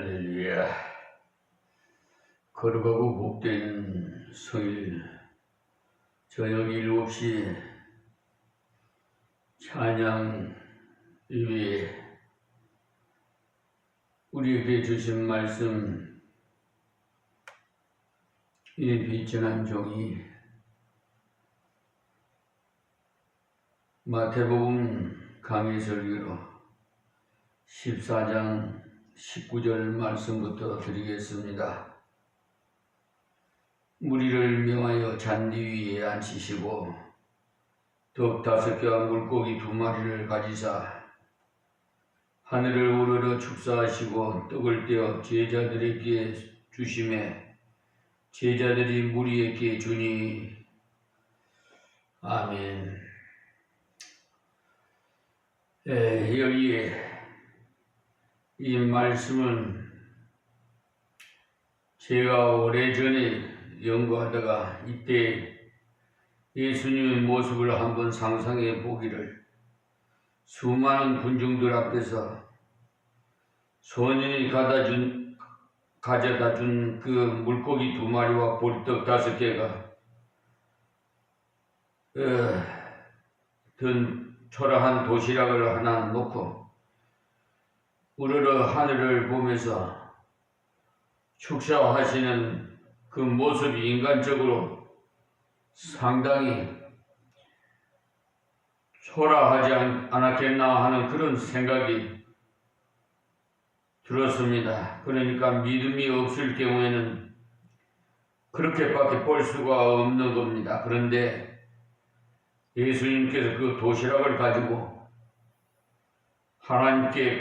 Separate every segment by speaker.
Speaker 1: 할렐루야. 거룩하고 복된 성일 저녁 7시 찬양 예배에 우리에게 주신 말씀, 이 비천한 종이 마태복음 강의 설교로 14장 19절 말씀부터 드리겠습니다. 무리를 명하여 잔디 위에 앉히시고 떡 5개와 물고기 2마리를 가지사 하늘을 우러러 축사하시고 떡을 떼어 제자들에게 주시매 제자들이 무리에게 주니. 아멘. 여기에 이 말씀은 제가 오래전에 연구하다가 이때 예수님의 모습을 한번 상상해 보기를, 수많은 군중들 앞에서 소년이 가져다 준 그 물고기 2마리와 보리떡 5개가 든 초라한 도시락을 하나 놓고 우러러 하늘을 보면서 축사하시는 그 모습이 인간적으로 상당히 초라하지 않았겠나 하는 그런 생각이 들었습니다. 그러니까 믿음이 없을 경우에는 그렇게밖에 볼 수가 없는 겁니다. 그런데 예수님께서 그 도시락을 가지고 하나님께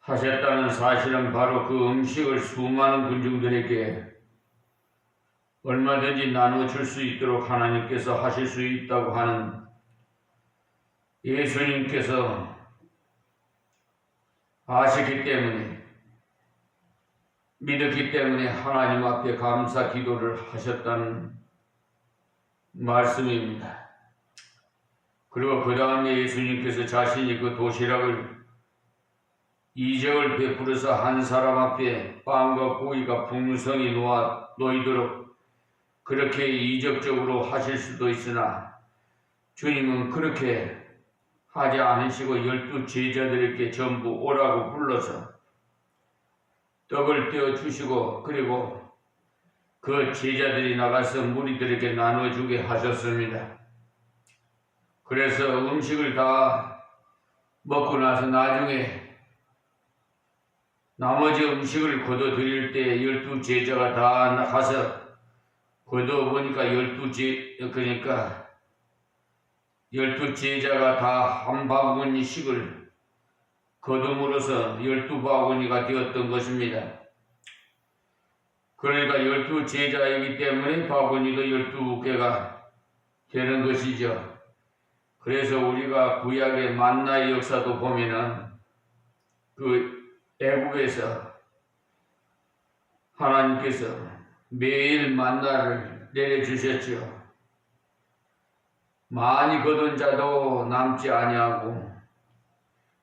Speaker 1: 감사하셨다는 사실은 바로 그 음식을 수많은 군중들에게 얼마든지 나눠줄 수 있도록 하나님께서 하실 수 있다고 하는, 예수님께서 아시기 때문에, 믿었기 때문에 하나님 앞에 감사 기도를 하셨다는 말씀입니다. 그리고 그 다음에 예수님께서 자신이 그 도시락을 이적을 베풀어서 한 사람 앞에 빵과 고기가 풍성히 놓이도록 그렇게 이적적으로 하실 수도 있으나, 주님은 그렇게 하지 않으시고 12 제자들에게 전부 오라고 불러서 떡을 떼어 주시고, 그리고 그 제자들이 나가서 무리들에게 나눠주게 하셨습니다. 그래서 음식을 다 먹고 나서 나중에 나머지 음식을 거둬 드릴 때 12 제자가 다 나가서 거둬 보니까 12 제자가 다 한 바구니씩을 거둠으로써 12바구니가 되었던 것입니다. 그러니까 12 제자이기 때문에 바구니도 12개가 되는 것이죠. 그래서 우리가 구약의 만나의 역사도 보면은 그 애국에서 하나님께서 매일 만나를 내려주셨죠. 많이 거둔 자도 남지 아니하고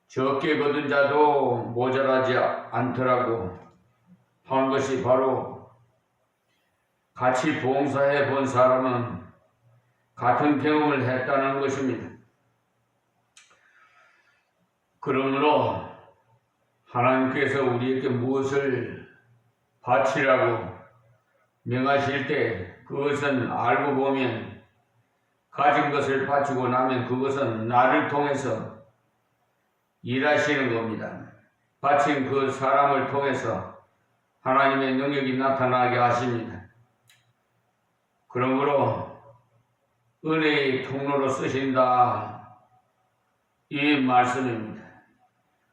Speaker 1: 적게 거둔 자도 모자라지 않더라고 한 것이 바로 같이 봉사해 본 사람은 같은 경험을 했다는 것입니다. 그러므로 하나님께서 우리에게 무엇을 바치라고 명하실 때 그것은 알고 보면, 가진 것을 바치고 나면 그것은 나를 통해서 일하시는 겁니다. 바친 그 사람을 통해서 하나님의 능력이 나타나게 하십니다. 그러므로 은혜의 통로로 쓰신다, 이 말씀입니다.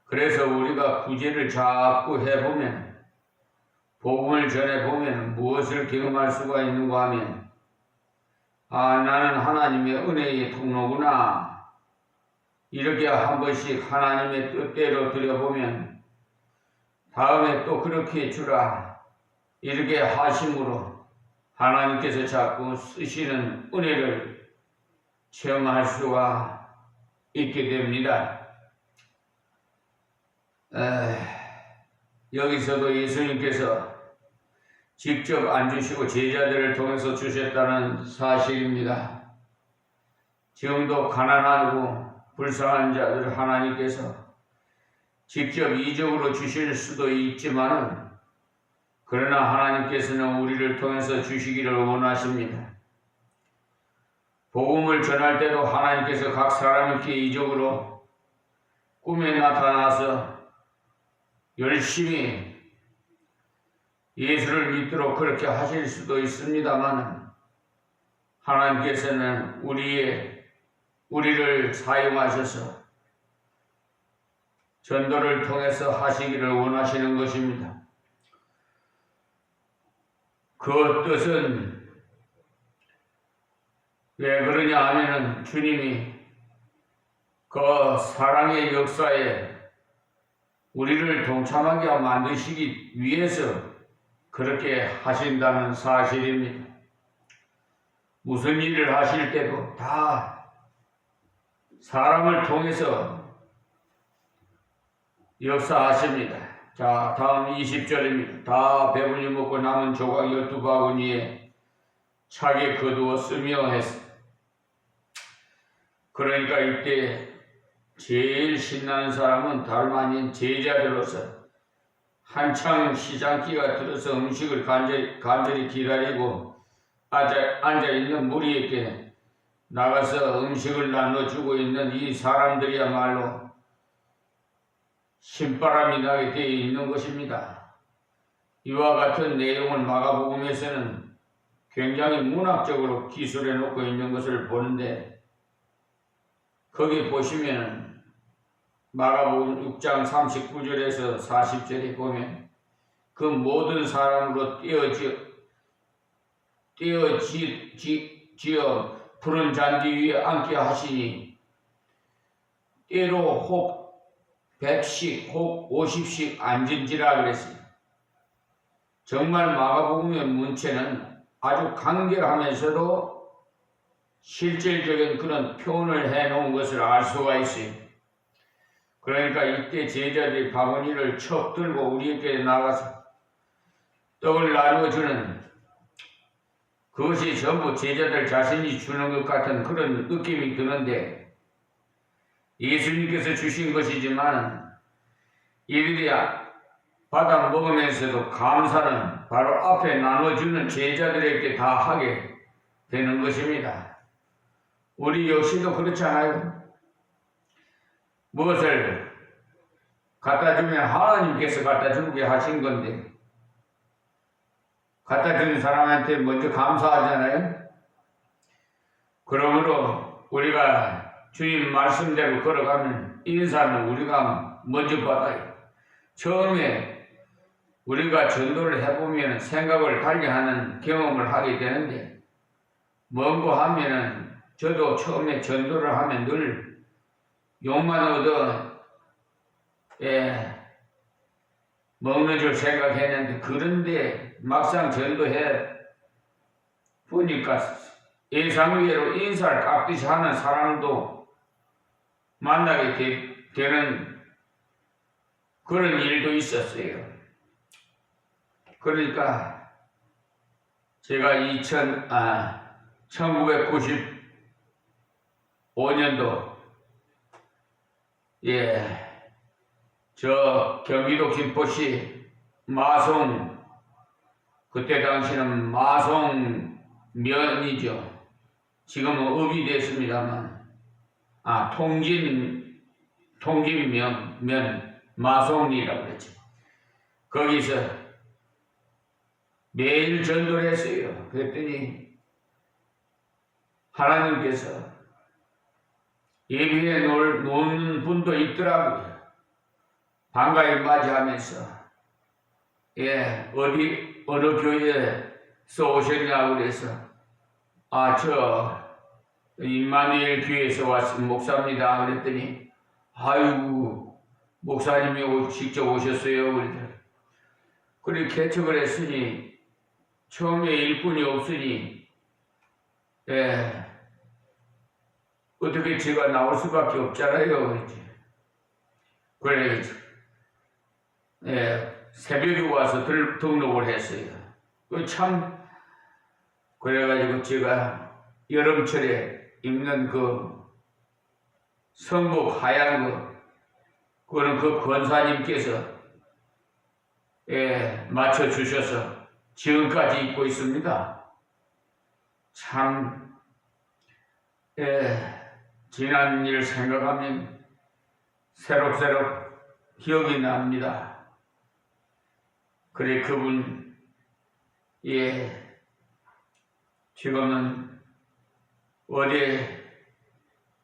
Speaker 1: 그래서 우리가 구제를 자꾸 해보면, 복음을 전해보면 무엇을 경험할 수가 있는가 하면, 나는 하나님의 은혜의 통로구나, 이렇게 한 번씩 하나님의 뜻대로 드려보면 다음에 또 그렇게 주라 이렇게 하심으로 하나님께서 자꾸 쓰시는 은혜를 체험할 수가 있게 됩니다. 여기서도 예수님께서 직접 안 주시고 제자들을 통해서 주셨다는 사실입니다. 지금도 가난하고 불쌍한 자들 하나님께서 직접 이적으로 주실 수도 있지만, 그러나 하나님께서는 우리를 통해서 주시기를 원하십니다. 복음을 전할 때도 하나님께서 각 사람에게 이적으로 꿈에 나타나서 열심히 예수를 믿도록 그렇게 하실 수도 있습니다만, 하나님께서는 우리를 사용하셔서 전도를 통해서 하시기를 원하시는 것입니다. 그 뜻은 왜 그러냐 하면은 주님이 그 사랑의 역사에 우리를 동참하게 만드시기 위해서 그렇게 하신다는 사실입니다. 무슨 일을 하실 때도 다 사람을 통해서 역사하십니다. 자, 다음 20절입니다. 다 배불리 먹고 남은 조각 12바구니에 차게 거두었으며 했어. 그러니까 이때 제일 신나는 사람은 다름 아닌 제자들로서 한창 시장기가 들어서 음식을 간절히 기다리고 앉아있는 무리에게 나가서 음식을 나눠주고 있는 이 사람들이야말로 신바람이 나게 되어 있는 것입니다. 이와 같은 내용을 마가복음에서는 굉장히 문학적으로 기술해 놓고 있는 것을 보는데, 거기 보시면 마가복음 6장 39절에서 40절에 보면 그 모든 사람으로 떼어지어 푸른 잔디 위에 앉게 하시니 때로 혹 100씩 혹 50씩 앉은지라 그랬어요. 정말 마가복음의 문체는 아주 간결하면서도 실질적인 그런 표현을 해놓은 것을 알 수가 있어요. 그러니까 이때 제자들이 바구니를 척 들고 우리에게 나가서 떡을 나누어주는, 그것이 전부 제자들 자신이 주는 것 같은 그런 느낌이 드는데, 예수님께서 주신 것이지만 이들이 받아 먹으면서도 감사는 바로 앞에 나눠주는 제자들에게 다 하게 되는 것입니다. 우리 역시도 그렇잖아요. 무엇을 갖다 주면 하나님께서 갖다 주게 하신 건데, 갖다 주는 사람한테 먼저 감사하잖아요. 그러므로 우리가 주님 말씀대로 걸어가면 인사는 우리가 먼저 받아요. 처음에 우리가 전도를 해보면 생각을 달리하는 경험을 하게 되는데, 뭔고 하면은 저도 처음에 전도를 하면 늘 욕만 얻어 먹는 줄 생각했는데, 그런데 막상 전도해 보니까 예상외로 인사를 깍듯이 하는 사람도 만나게 되는 그런 일도 있었어요. 그러니까 제가 1995년도 저 경기도 김포시 마송, 그때 당시는 마송면이죠. 지금은 업이 됐습니다만, 통진면 마송리라고 그랬죠. 거기서 매일 전도를 했어요. 그랬더니 하나님께서 예비해 놓는 분도 있더라고요. 반가이 맞이하면서 어느 교회에서 오셨냐고 그래서 저 임마누엘 교회에서 왔은 목사입니다. 그랬더니 아이고 목사님이 직접 오셨어요. 그렇게 개척을 했으니 처음에 일꾼이 없으니 어떻게 제가 나올 수밖에 없잖아요. 그랬지. 새벽에 와서 등록을 했어요. 참 그래가지고 제가 여름철에 입는 그 성복 하얀 그거는 그 권사님께서 맞춰주셔서 지금까지 입고 있습니다. 참 지난 일 생각하면 새록새록 기억이 납니다. 그래 그분 지금은 어디에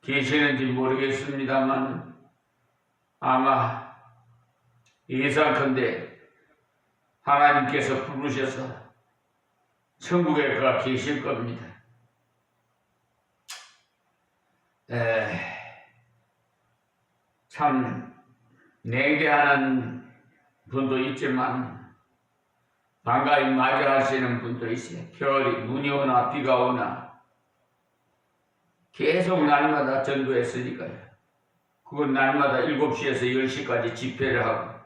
Speaker 1: 계시는지 모르겠습니다만 아마 예상컨대 하나님께서 부르셔서 천국에 가 계실 겁니다. 참 냉대하는 분도 있지만 반가이 맞이하시는 분도 있어요. 겨울이 눈이 오나 비가 오나 계속 날마다 전도했으니까요. 그건 날마다 7시에서 10시까지 집회를 하고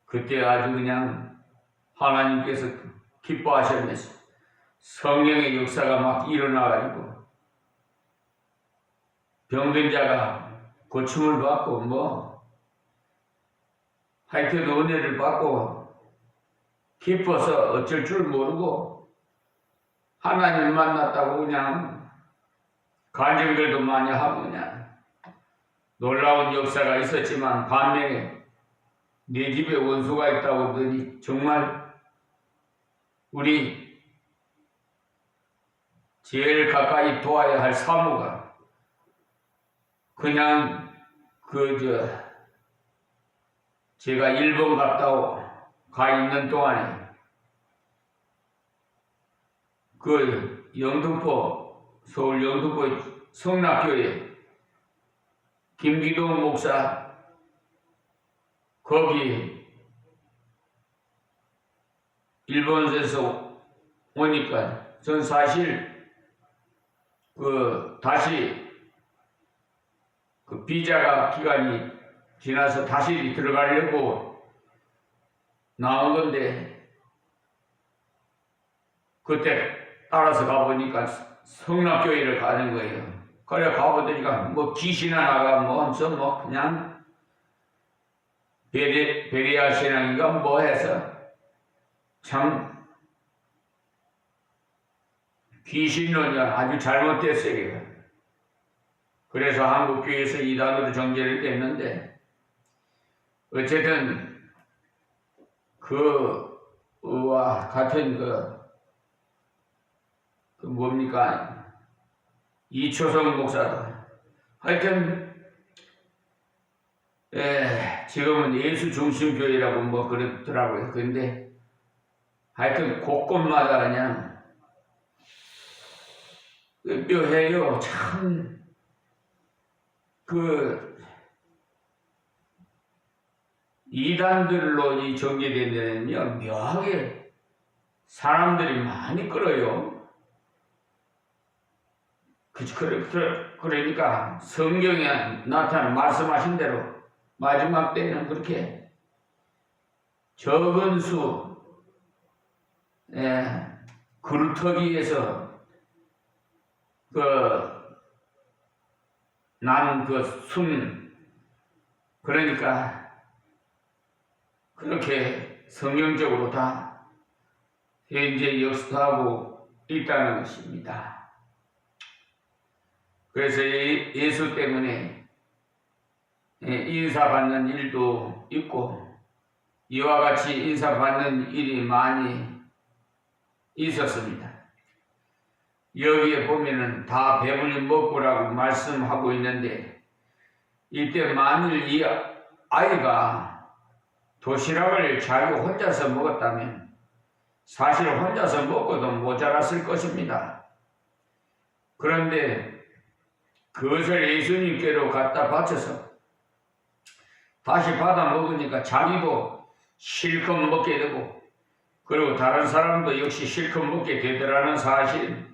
Speaker 1: 그때 아주 그냥 하나님께서 기뻐하셨면서 성령의 역사가 막 일어나가지고 병든 자가 고침을 받고 하여튼 은혜를 받고 기뻐서 어쩔 줄 모르고 하나님 만났다고 그냥 간증들도 많이 하고 그냥 놀라운 역사가 있었지만 반면에 내 집에 원수가 있다고 하더니 정말 우리 제일 가까이 도와야 할 사모가 그냥 제가 일본 갔다 가 있는 동안에 그 서울 영등포 성락교회 김기동 목사 거기 일본에서 오니까 전 사실 다시 비자가 기간이 지나서 다시 들어가려고 나온 건데 그때 따라서 가보니까 성락교회를 가는 거예요. 그래 가보니까 귀신 하나가 그냥 베리아 신앙인가 해서 참 귀신론이 아주 잘못됐어요. 그래서 한국교회에서 이단으로 정죄를 됐는데 어쨌든 그와 같은 이초성 목사도 하여튼 지금은 예수 중심 교회라고 그러더라고요. 근데 하여튼 곳곳마다 그냥 묘해요. 참 이단들로 이 정제된 데는요 묘하게 사람들이 많이 끌어요. 그러니까 성경에 나타난 말씀하신 대로 마지막 때는 그렇게 적은 수 그루터기에서 난 순 그러니까 그렇게 성경적으로 다 현재 역사하고 있다는 것입니다. 그래서 예수 때문에 인사받는 일도 있고 이와 같이 인사받는 일이 많이 있었습니다. 여기에 보면은 다 배불리 먹고라고 말씀하고 있는데 이때 만일 이 아이가 도시락을 자기 혼자서 먹었다면 사실 혼자서 먹고도 모자랐을 것입니다. 그런데 그것을 예수님께로 갖다 바쳐서 다시 받아 먹으니까 자기도 실컷 먹게 되고 그리고 다른 사람도 역시 실컷 먹게 되더라는 사실.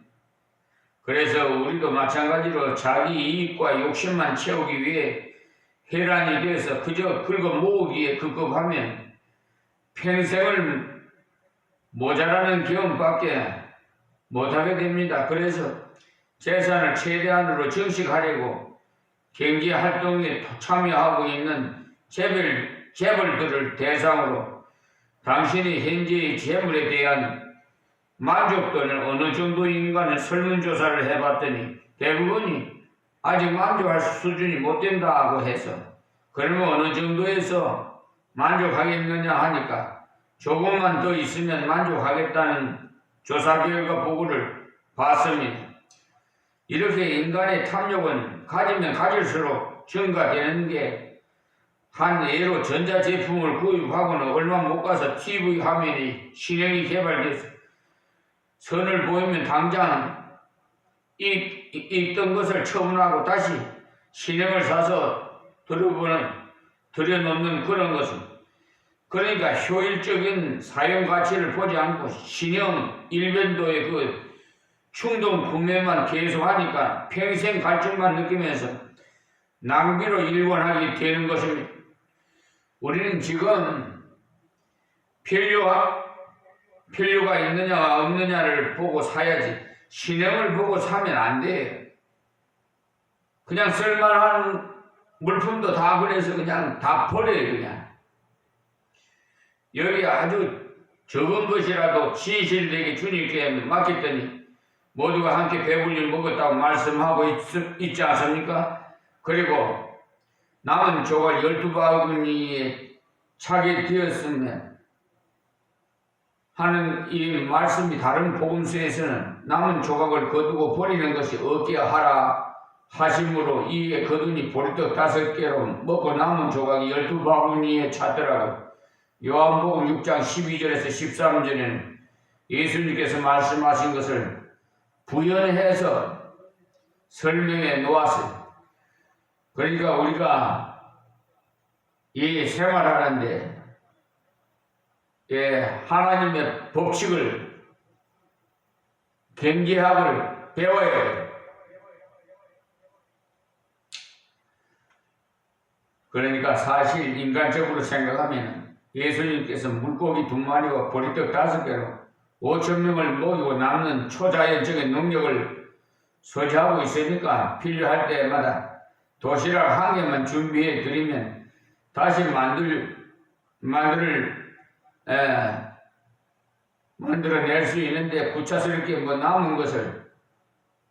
Speaker 1: 그래서 우리도 마찬가지로 자기 이익과 욕심만 채우기 위해 혈안이 돼서 그저 긁어 모으기에 급급하면 평생을 모자라는 경험밖에 못하게 됩니다. 그래서 재산을 최대한으로 증식하려고 경제활동에 참여하고 있는 재벌들을 대상으로 당신의 현재의 재물에 대한 만족도는 어느 정도인가는 설문조사를 해봤더니 대부분이 아직 만족할 수준이 못 된다고 해서 그러면 어느 정도에서 만족하겠느냐 하니까 조금만 더 있으면 만족하겠다는 조사 결과 보고를 봤습니다. 이렇게 인간의 탐욕은 가지면 가질수록 증가되는 게 한 예로 전자제품을 구입하고는 얼마 못 가서 TV 화면이 신형이 개발돼서 선을 보이면 당장 있던 것을 처분하고 다시 신형을 사서 들여놓는 그런 것은 그러니까 효율적인 사용 가치를 보지 않고 신형 일변도의 그 충동 구매만 계속하니까 평생 갈증만 느끼면서 낭비로 일관하게 되는 것입니다. 우리는 지금 필요가 있느냐 없느냐를 보고 사야지 신형을 보고 사면 안 돼요. 그냥 쓸만한 물품도 다 그래서 그냥 다 버려요. 그냥 여기 아주 적은 것이라도 진실되게 주님께 맡겼더니 모두가 함께 배불리 먹었다고 말씀하고 있지 않습니까? 그리고 남은 조각 12바구니에 차게 되었으면 하는 이 말씀이 다른 복음서에서는 남은 조각을 거두고 버리는 것이 없게 하라 하심으로 이에 거두니 보리떡 5개로 먹고 남은 조각이 12바구니에 찼더라고. 요한복음 6장 12절에서 13절에는 예수님께서 말씀하신 것을 부연해서 설명해 놓았어요. 그러니까 우리가 이 생활하는데 하나님의 법칙을 경계학을 배워야 해요. 그러니까 사실 인간적으로 생각하면 예수님께서 물고기 2마리와 보리떡 5개로 5,000명을 먹이고 남는 초자연적인 능력을 소지하고 있으니까 필요할 때마다 도시락 1개만 준비해 드리면 다시 만들어낼 수 있는데 구차스럽게 남은 것을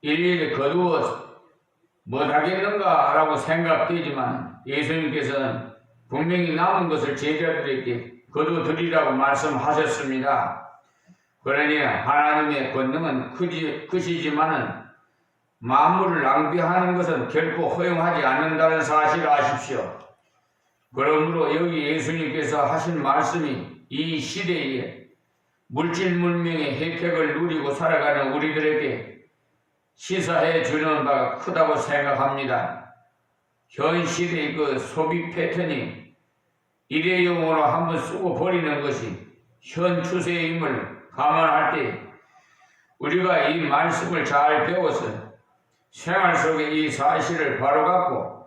Speaker 1: 일일이 거두어 못하겠는가 라고 생각되지만 예수님께서는 분명히 남은 것을 제자들에게 거두어 드리라고 말씀하셨습니다. 그러니 하나님의 권능은 크시지만은 만물을 낭비하는 것은 결코 허용하지 않는다는 사실을 아십시오. 그러므로 여기 예수님께서 하신 말씀이 이 시대에 물질 문명의 혜택을 누리고 살아가는 우리들에게 시사해 주는 바가 크다고 생각합니다. 현 시대의 그 소비 패턴이 일회용으로 한번 쓰고 버리는 것이 현 추세임을 감안할 때 우리가 이 말씀을 잘 배워서 생활 속에 이 사실을 바로 갖고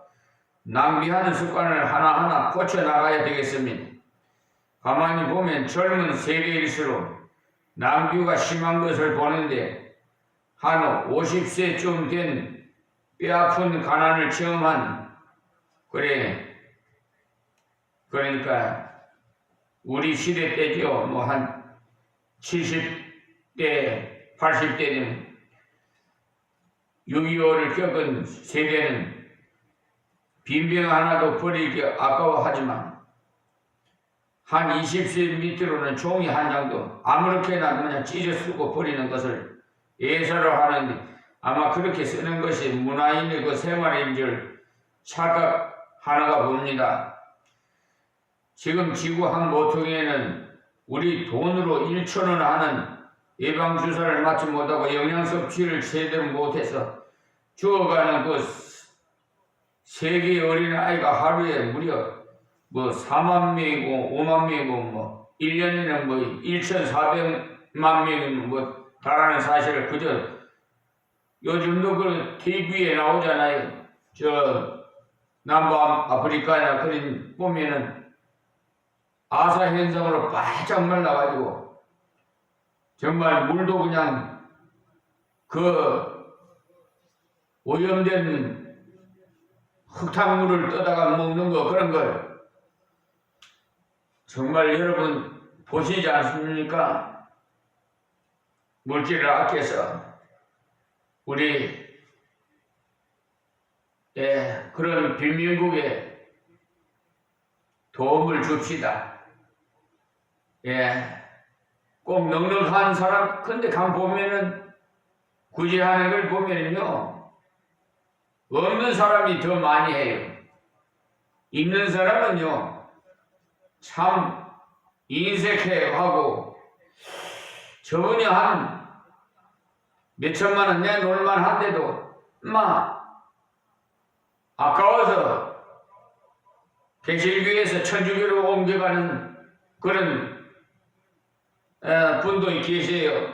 Speaker 1: 낭비하는 습관을 하나하나 고쳐나가야 되겠습니다. 가만히 보면 젊은 세대일수록 낭비가 심한 것을 보는데 한 50세쯤 된 뼈아픈 가난을 체험한 그러니까 우리 시대 때죠. 한 70대 80대는 6.25를 겪은 세대는 빈병 하나도 버리기 아까워하지만 한 20세 밑으로는 종이 한 장도 아무렇게나 그냥 찢어 쓰고 버리는 것을 예사로 하는데 아마 그렇게 쓰는 것이 문화인의 그 생활인 줄 착각하나가 봅니다. 지금 지구 한 모퉁이에는 우리 돈으로 1,000원 하는 예방주사를 맞지 못하고 영양섭취를 제대로 못해서 죽어가는 그 세계 어린아이가 하루에 무려 4만 명이고 5만 명이고 1년에는 1,400만 명이 달하는 사실을 그저 요즘도 그 TV에 나오잖아요. 남부 아프리카나 그런 보면은 아사 현상으로 바짝 말라가지고 정말 물도 그냥 그 오염된 흙탕물을 떠다가 먹는 거 그런 걸 정말 여러분 보시지 않습니까? 물질을 아껴서 우리 그런 빈민국에 도움을 줍시다. 꼭 넉넉한 사람 근데 간 보면은 굳이 하는 걸 보면은요 없는 사람이 더 많이 해요. 있는 사람은요 참 인색해하고 저분이 한 몇천만 원 내놓을만 한데도 아까워서 개실교에서 천주교로 옮겨가는 그런 분도 계세요.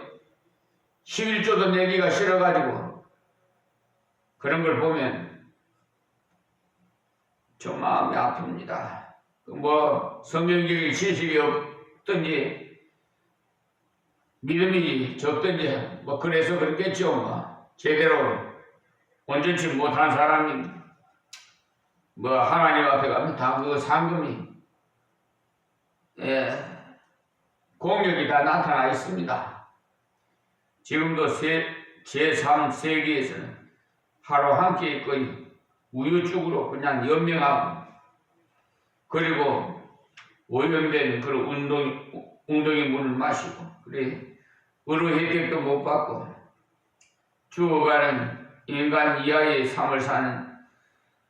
Speaker 1: 11조도 내기가 싫어가지고 그런 걸 보면 좀 마음이 아픕니다. 뭐 성경적인 지식이 없든지 믿음이 적든지 뭐 그래서 그렇겠죠. 뭐 제대로 온전치 못한 사람이 뭐 하나님 앞에 가면 다 그 상금이 공력이 다 나타나 있습니다. 지금도 제3세기에서는 하루 한 끼 거의 우유죽으로 그냥 연명하고 그리고 오염된 그런 웅덩이 물을 마시고 그래 의료 혜택도 못 받고 죽어가는 인간 이하의 삶을 사는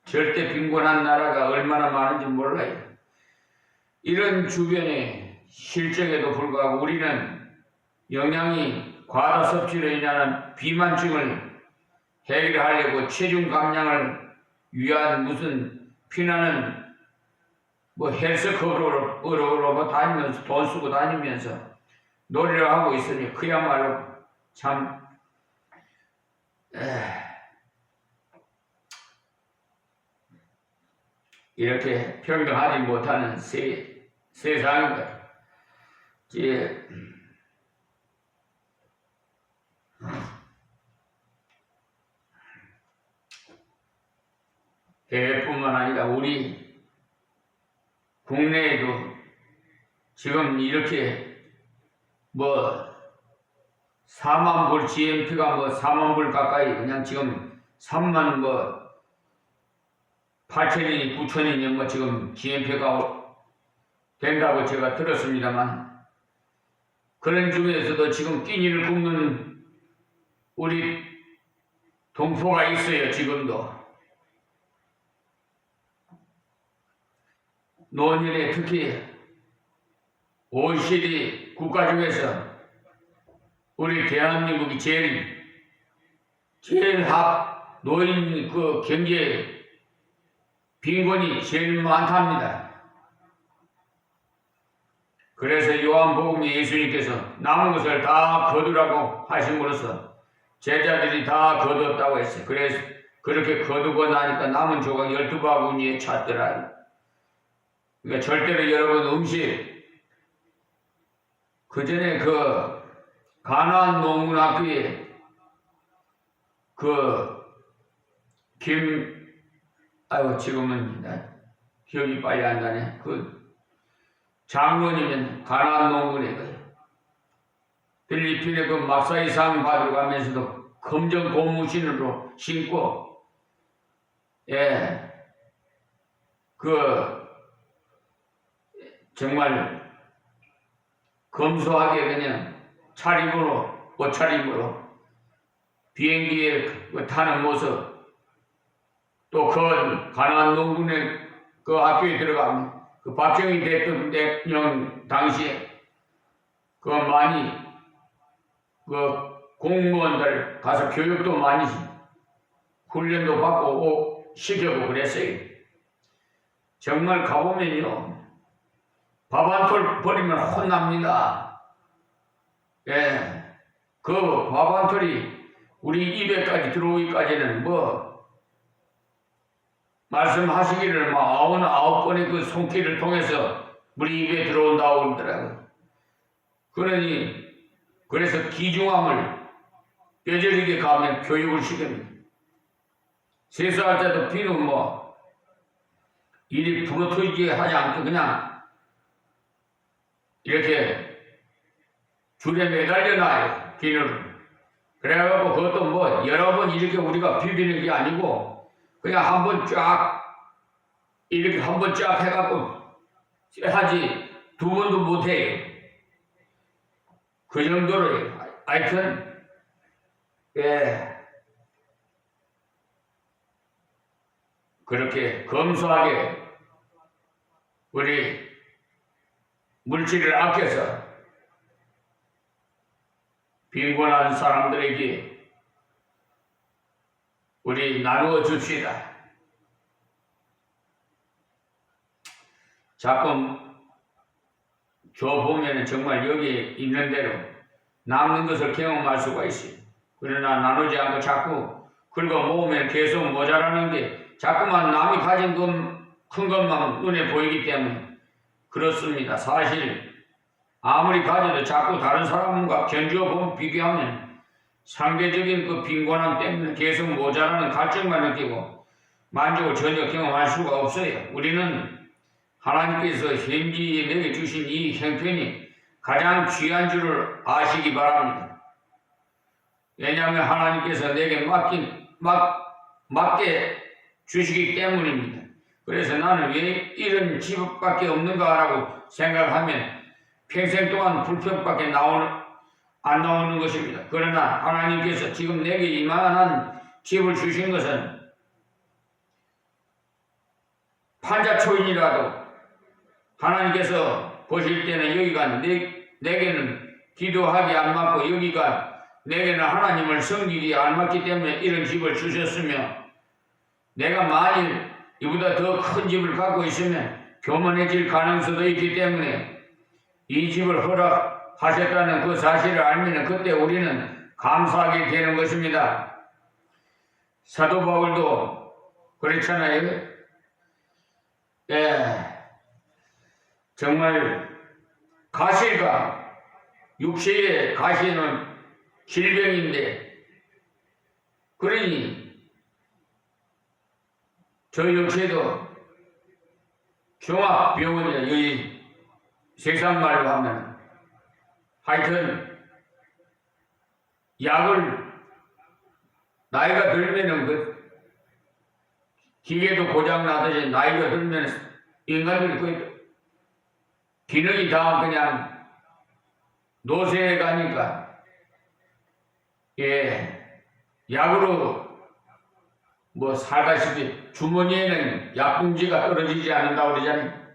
Speaker 1: 절대 빈곤한 나라가 얼마나 많은지 몰라요. 이런 주변의 실정에도 불구하고 우리는 영양이 과다 섭취로 인한 비만증을 해결하려고 체중 감량을 위한 무슨 피나는 뭐 헬스클럽으로 뭐 다니면서 돈 쓰고 다니면서 노래를 하고 있으니 그야말로 참 이렇게 평등하지 못하는 세상입니다. 해외뿐만 아니라 우리 국내에도 지금 이렇게 뭐 4만 불 GNP가 뭐 4만 불 가까이 그냥 지금 3만 뭐 8천이니 9천이니 뭐 지금 GNP가 된다고 제가 들었습니다만 그런 중에서도 지금 끼니를 굽는 우리 동포가 있어요. 지금도 노년에 특히 OECD 국가 중에서 우리 대한민국이 제일 노인 그 경제 빈곤이 제일 많답니다. 그래서 요한복음에 예수님께서 남은 것을 다 거두라고 하심으로써 제자들이 다 거뒀다고 했어요. 그래서 그렇게 거두고 나니까 남은 조각 12바구니에 찼더라. 그러니까 절대로 여러분 음식 그 전에 그 가나안 농문학교에 지금은 기억이 빨리 안 나네. 그 장로님은 가나안 농군에 필리핀의 그 막사이상 받으러 가면서도 검정 고무신으로 신고 정말 검소하게 그냥 옷차림으로 비행기에 타는 모습 또 그 가나안 농군의 그 학교에 들어가면 그 박정희 대통령 당시에 그 많이 그 공무원들 가서 교육도 많이 훈련도 받고 시켜고 그랬어요. 정말 가보면요 밥 한 톨 버리면 혼납니다. 그 밥 한 톨이 우리 입에까지 들어오기까지는 말씀하시기를 99번의 그 손길을 통해서 우리 입에 들어온다고 그러더라고요. 그래서 기중함을 뼈저리게 가면 교육을 시킵니다. 세수할 때도 비는 일이 부러뜨리게 하지 않고 그냥 이렇게 줄에 매달려 놔요, 비늘을. 그래갖고 그것도 여러 번 이렇게 우리가 비비는 게 아니고 그냥 한번 쫙 이렇게 한번 쫙 해갖고 하지 2번도 못해요. 그 정도로 하여튼 그렇게 검소하게 우리 물질을 아껴서 빈곤한 사람들에게 우리 나누어 줍시다. 자꾸 보면 정말 여기 있는 대로 남는 것을 경험할 수가 있어요. 그러나 나누지 않고 자꾸 긁어 모으면 계속 모자라는 게 자꾸만 남이 가진 큰 것만 눈에 보이기 때문에 그렇습니다. 사실 아무리 가져도 자꾸 다른 사람과 견주어 보면 비교하면 상대적인 그 빈곤함 때문에 계속 모자라는 갈증만 느끼고 만족을 전혀 경험할 수가 없어요. 우리는 하나님께서 현지에 내게 주신 이 형편이 가장 귀한 줄을 아시기 바랍니다. 왜냐하면 하나님께서 내게 맡게 주시기 때문입니다. 그래서 나는 왜 이런 집밖에 없는가라고 생각하면 평생 동안 불평밖에 안 나오는 것입니다. 그러나 하나님께서 지금 내게 이만한 집을 주신 것은 판자초인이라도 하나님께서 보실 때는 여기가 내게는 기도하기 안 맞고 여기가 내게는 하나님을 섬기기 안 맞기 때문에 이런 집을 주셨으며 내가 만일 이보다 더 큰 집을 갖고 있으면 교만해질 가능성도 있기 때문에 이 집을 허락하셨다는 그 사실을 알면 그때 우리는 감사하게 되는 것입니다. 사도 바울도 그렇잖아요. 정말 가시가 육체의 가시는 질병인데 그러니 저 역시도 종합병원이야. 여기 세상말로 하면 하여튼 약을 나이가 들면은 그 기계도 고장나듯이 나이가 들면 인간들이 그 기능이 다 그냥 노쇠해 가니까 약으로 살다시피 주머니에는 약봉지가 떨어지지 않는다고 그러잖아요.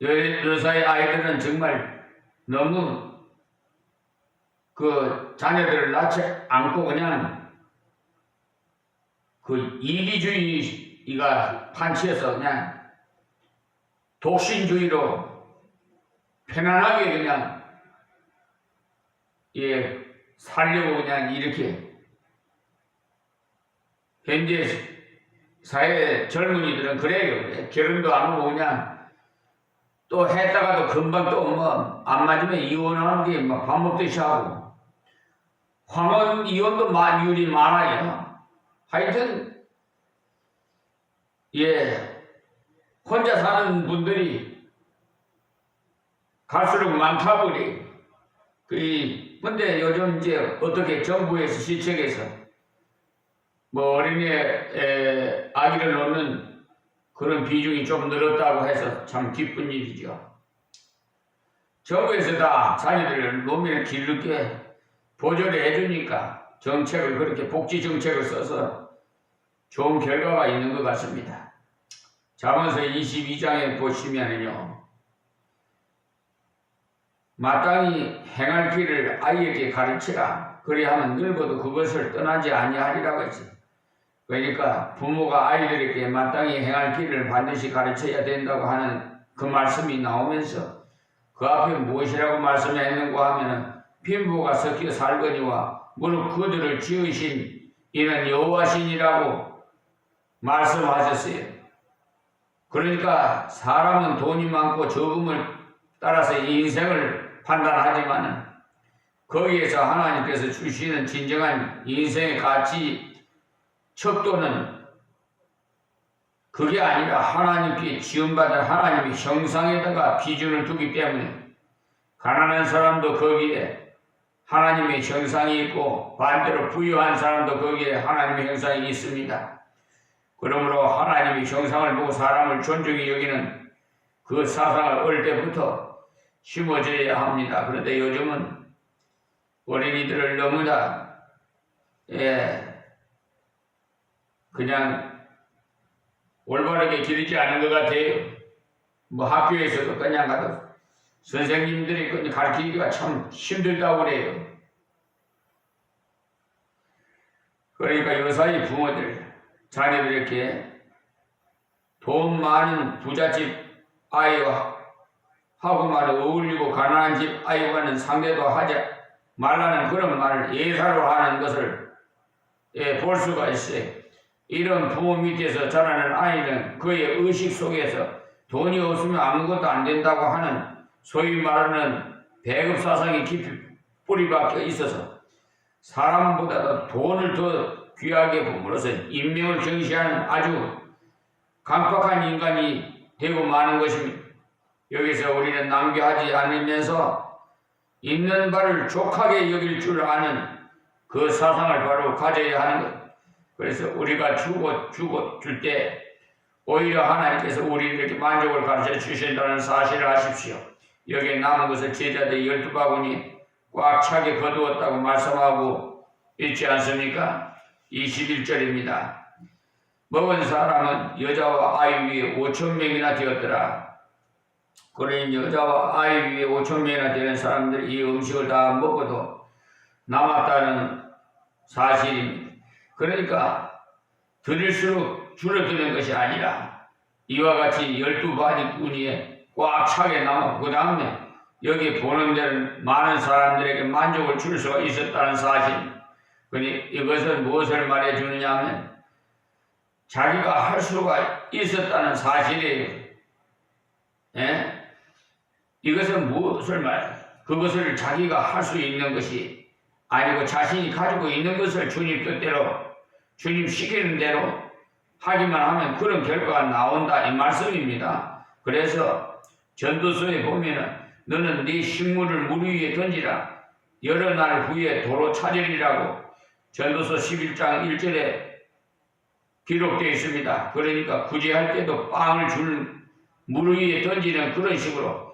Speaker 1: 여사의 아이들은 정말 너무 그 자녀들을 낳지 않고 그냥 그 이기주의가 판치해서 그냥 독신주의로 편안하게 그냥 살려고 그냥 이렇게 현재 사회 젊은이들은 그래요. 결혼도 안 하고 그냥 또 했다가도 금방 또 안 맞으면 이혼하는 게 막 밥 먹듯이 하고 황혼 이혼도 이율이 많아요. 하여튼 혼자 사는 분들이 갈수록 많다고 그래. 근데 요즘 어떻게 정부에서 시책에서 어린이 아기를 놓는 그런 비중이 좀 늘었다고 해서 참 기쁜 일이죠. 정부에서 다 자녀들을 놓으면 길게 보조를 해주니까 정책을 그렇게 복지 정책을 써서 좋은 결과가 있는 것 같습니다. 잠언서 22장에 보시면은요, 마땅히 행할 길을 아이에게 가르치라. 그리하면 늙어도 그것을 떠나지 아니하리라고 했지. 그러니까 부모가 아이들에게 마땅히 행할 길을 반드시 가르쳐야 된다고 하는 그 말씀이 나오면서 그 앞에 무엇이라고 말씀했는가 하면은 빈부가 섞여 살거니와 무릇 그들을 지으신 이는 여호와시니라고 말씀하셨어요. 그러니까 사람은 돈이 많고 적음을 따라서 인생을 판단하지만 거기에서 하나님께서 주시는 진정한 인생의 가치 척도는 그게 아니라 하나님께 지음받은 하나님의 형상에다가 기준을 두기 때문에 가난한 사람도 거기에 하나님의 형상이 있고 반대로 부유한 사람도 거기에 하나님의 형상이 있습니다. 그러므로 하나님의 형상을 보고 사람을 존중히 여기는 그 사상을 어릴 때부터 심어줘야 합니다. 그런데 요즘은 어린이들을 너무나 그냥 올바르게 기르지 않은 것 같아요. 뭐 학교에서도 그냥 가도 선생님들이 그냥 가르치기가 참 힘들다고 그래요. 그러니까 요사이 부모들 자녀들에게 돈 많은 부잣집 아이와 하고만 어울리고 가난한 집 아이와는 상대도 하지 말라는 그런 말을 예사로 하는 것을 볼 수가 있어요. 이런 부모 밑에서 자라는 아이는 그의 의식 속에서 돈이 없으면 아무것도 안 된다고 하는 소위 말하는 배급 사상이 깊이 뿌리박혀 있어서 사람보다도 돈을 더 귀하게 봄으로써 인명을 경시하는 아주 강박한 인간이 되고 마는 것입니다. 여기서 우리는 낭비하지 않으면서 있는 바를 족하게 여길 줄 아는 그 사상을 바로 가져야 하는 것. 그래서 우리가 주고 줄 때 오히려 하나님께서 우리에게 만족을 가르쳐 주신다는 사실을 아십시오. 여기에 남은 것을 제자들이 12바구니 꽉 차게 거두었다고 말씀하고 있지 않습니까? 21절입니다. 먹은 사람은 여자와 아이 위에 5,000명이나 되었더라. 그러니 여자와 아이 위에 5,000명이나 되는 사람들이 이 음식을 다 먹고도 남았다는 사실입니다. 그러니까 드릴수록 줄어드는 것이 아니라 이와 같이 12바구니에 꽉 차게 남았고 그 다음에 여기 보는 데는 많은 사람들에게 만족을 줄 수가 있었다는 사실. 그러니 이것은 무엇을 말해주느냐 하면 자기가 할 수가 있었다는 사실이에요. 이것은 무엇을 말해? 그것을 자기가 할 수 있는 것이 아니고 자신이 가지고 있는 것을 주님 뜻대로 주님 시키는 대로 하기만 하면 그런 결과가 나온다 이 말씀입니다. 그래서 전도서에 보면은 너는 네 식물을 물 위에 던지라 여러 날 후에 도로 찾으리라고 전도서 11장 1절에 기록되어 있습니다. 그러니까 구제할 때도 빵을 물 위에 던지는 그런 식으로